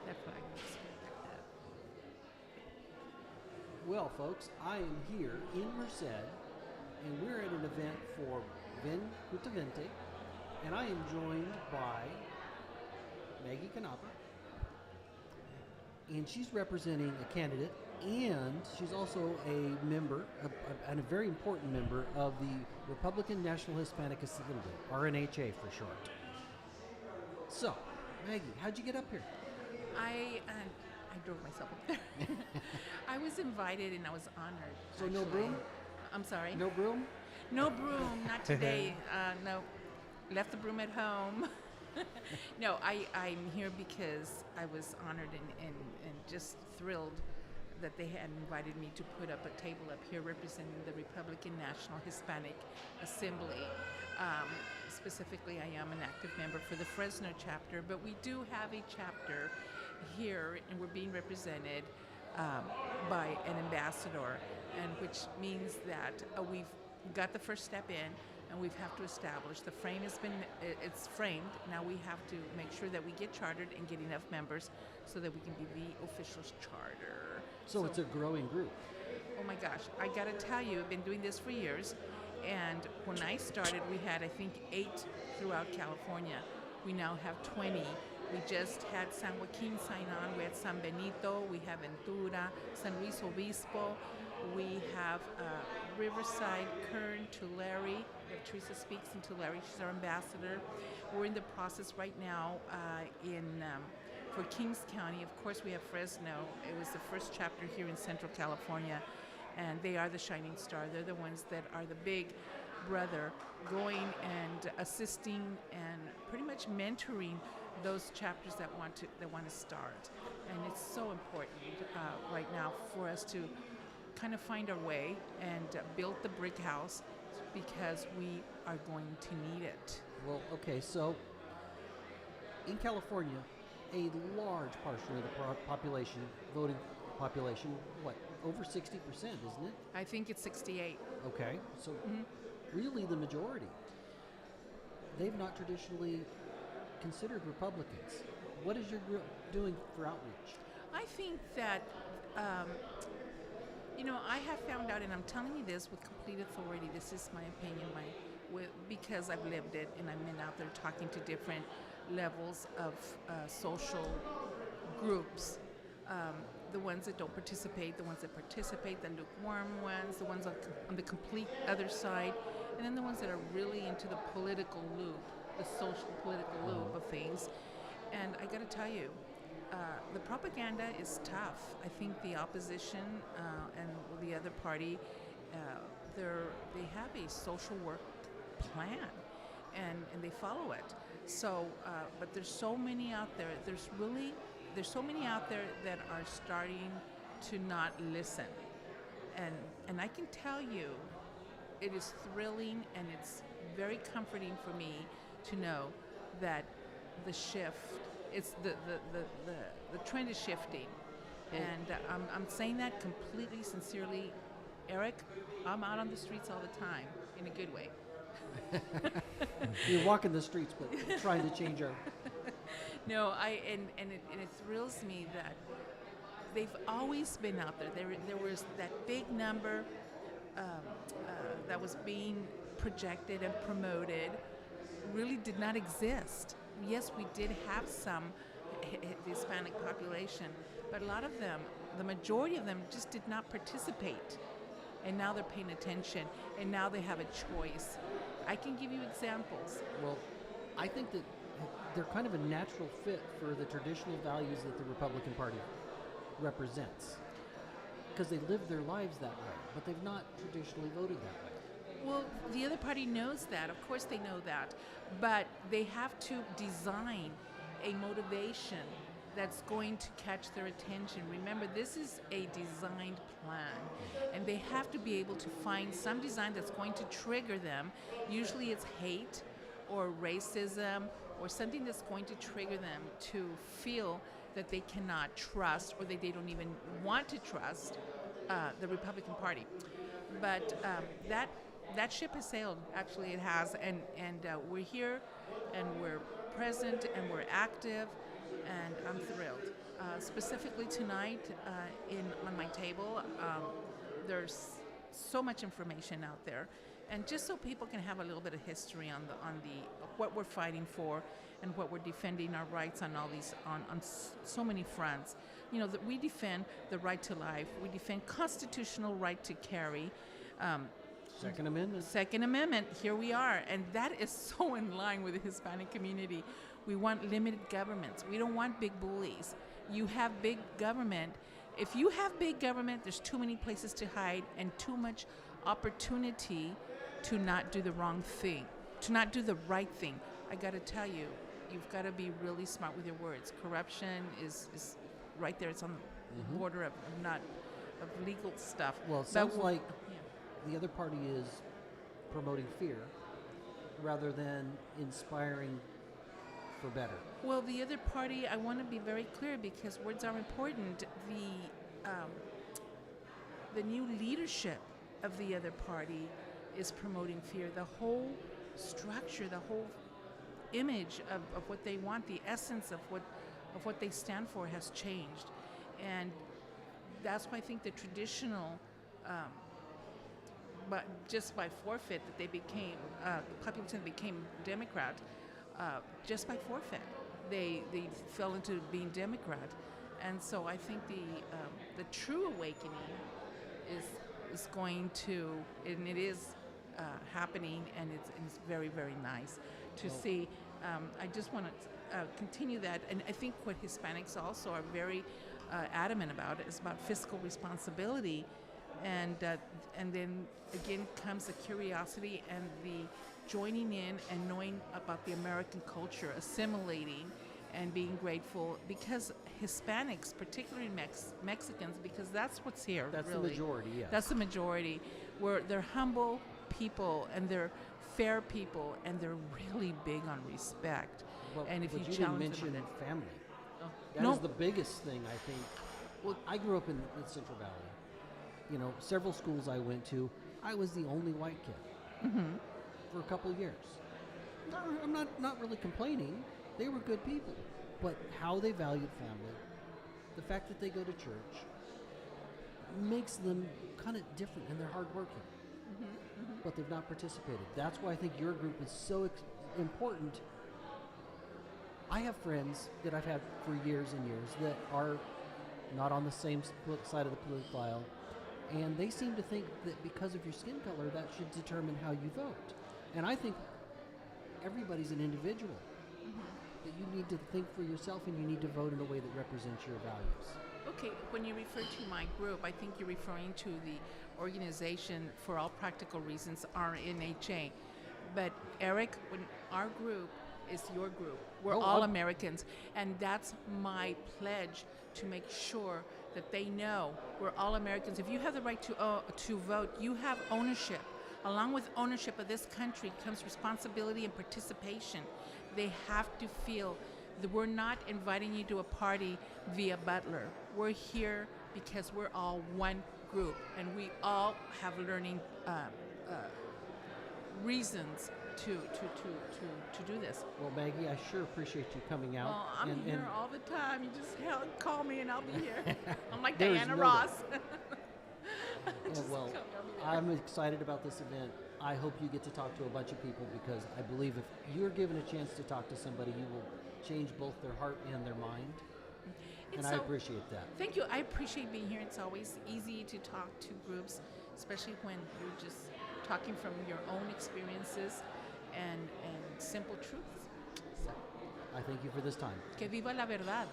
That flag looks good like that. Well, folks, I am here in Merced, and we're at an event for Vin Crudvente, and I am joined by Maggie Canaba, and she's representing a candidate, and she's also a member, and a very important member of the Republican National Hispanic Assembly, RNHA for short. So, Maggie, how'd you get up here? I drove myself up there. I was invited and I was honored. So no actually. broom? I'm sorry. No broom? No broom, not today. No, left the broom at home. No, I'm here because I was honored and just thrilled that they had invited me to put up a table up here representing the Republican National Hispanic Assembly. Specifically, I am an active member for the Fresno Chapter, but we do have a chapter here, and we're being represented by an ambassador, and which means that we've got the first step in, and we have to establish the frame has been it's framed. Now we have to make sure that we get chartered and get enough members so that we can be the official charter. So it's a growing group. Oh my gosh, I gotta tell you, I've been doing this for years, and when I started, we had, I think, 8 throughout California. We now have 20. We just had San Joaquin sign on, we had San Benito, we have Ventura, San Luis Obispo, we have Riverside, Kern, Tulare. We have Teresa Speaks in Tulare, she's our ambassador. We're in the process right now for Kings County. Of course, we have Fresno. It was the first chapter here in Central California, and they are the shining star. They're the ones that are the big brother going and assisting and pretty much mentoring those chapters that want to start. And it's so important right now for us to kind of find our way and build the brick house, because we are going to need it. Well, okay, so in California, a large portion of the voting population, what, over 60%, isn't it? I think it's 68. Okay, so really the majority. They've not traditionally considered Republicans. What is your group doing for outreach? I think that, I have found out, and I'm telling you this with complete authority, this is my opinion, because I've lived it, and I've been out there talking to different levels of social groups, the ones that don't participate, the ones that participate, the lukewarm ones, the ones on the complete other side, and then the ones that are really into the political loop, the social political loop of things. And I gotta tell you, the propaganda is tough. I think the opposition and the other party, they have a social work plan, and they follow it. So, but there's so many out there. There's so many out there that are starting to not listen, and I can tell you, it is thrilling and it's very comforting for me to know that the shift, it's the trend is shifting, and I'm saying that completely sincerely, Eric. I'm out on the streets all the time in a good way. You're walking the streets, but trying to change our. No, it thrills me that they've always been out there. There was that big number that was being projected and promoted, really did not exist. Yes, we did have some Hispanic population, but a lot of them, the majority of them, just did not participate. And now they're paying attention, and now they have a choice. I can give you examples. Well, I think that they're kind of a natural fit for the traditional values that the Republican Party represents, because they live their lives that way, but they've not traditionally voted that way. Well, the other party knows that. Of course they know that. But they have to design a motivation that's going to catch their attention. Remember, this is a designed plan, and they have to be able to find some design that's going to trigger them. Usually it's hate or racism or something that's going to trigger them to feel that they cannot trust or that they don't even want to trust the Republican Party. But that ship has sailed. Actually, it has, and we're here, and we're present, and we're active, and I'm thrilled. Specifically tonight, on my table, there's so much information out there, and just so people can have a little bit of history on the what we're fighting for and what we're defending our rights on all these on so many fronts. You know, that we defend the right to life, we defend constitutional right to carry. Second Amendment. Second Amendment, here we are. And that is so in line with the Hispanic community. We want limited governments. We don't want big bullies. You have big government. If you have big government, there's too many places to hide and too much opportunity to not do the wrong thing, to not do the right thing. I got to tell you, you've got to be really smart with your words. Corruption is right there. It's on the border of legal stuff. Well, it sounds like the other party is promoting fear rather than inspiring for better. Well, the other party, I want to be very clear because words are important. The new leadership of the other party is promoting fear. The whole structure, the whole image of what they want, the essence of what they stand for has changed. And that's why I think the traditional but just by forfeit that they became, the population became Democrat, just by forfeit. They fell into being Democrat. And so I think the true awakening is going to, and it is happening, and it's very, very nice to see. I just want to continue that. And I think what Hispanics also are very adamant about is about fiscal responsibility. And then again comes the curiosity and the joining in and knowing about the American culture, assimilating and being grateful, because Hispanics, particularly Mexicans, because that's what's here. That's really. The majority, yes. That's the majority. They're humble people and they're fair people and they're really big on respect. And if you challenge didn't mention them, family. Oh. That is the biggest thing, I think. Well, I grew up in Central Valley. You know, several schools I went to, I was the only white kid for a couple of years. I'm not really complaining. They were good people. But how they valued family, the fact that they go to church, makes them kind of different, and they're hardworking. But they've not participated. That's why I think your group is so important. I have friends that I've had for years and years that are not on the same side of the political aisle, and they seem to think that because of your skin color, that should determine how you vote. And I think everybody's an individual. That you need to think for yourself, and you need to vote in a way that represents your values. Okay, when you refer to my group, I think you're referring to the organization, for all practical reasons, RNHA. But Eric, when our group is your group, we're all Americans, and that's my pledge to make sure that they know we're all Americans. If you have the right to vote, you have ownership. Along with ownership of this country comes responsibility and participation. They have to feel that we're not inviting you to a party via Butler. We're here because we're all one group, and we all have learning reasons to do this. Well, Maggie, I sure appreciate you coming out. Well, I'm here all the time. You just call me and I'll be here. I'm like There's Diana no Ross. Well, I'm excited about this event. I hope you get to talk to a bunch of people, because I believe if you're given a chance to talk to somebody, you will change both their heart and their mind. And I appreciate that. Thank you. I appreciate being here. It's always easy to talk to groups, especially when you're just talking from your own experiences and simple truths. So. I thank you for this time. Que viva la verdad.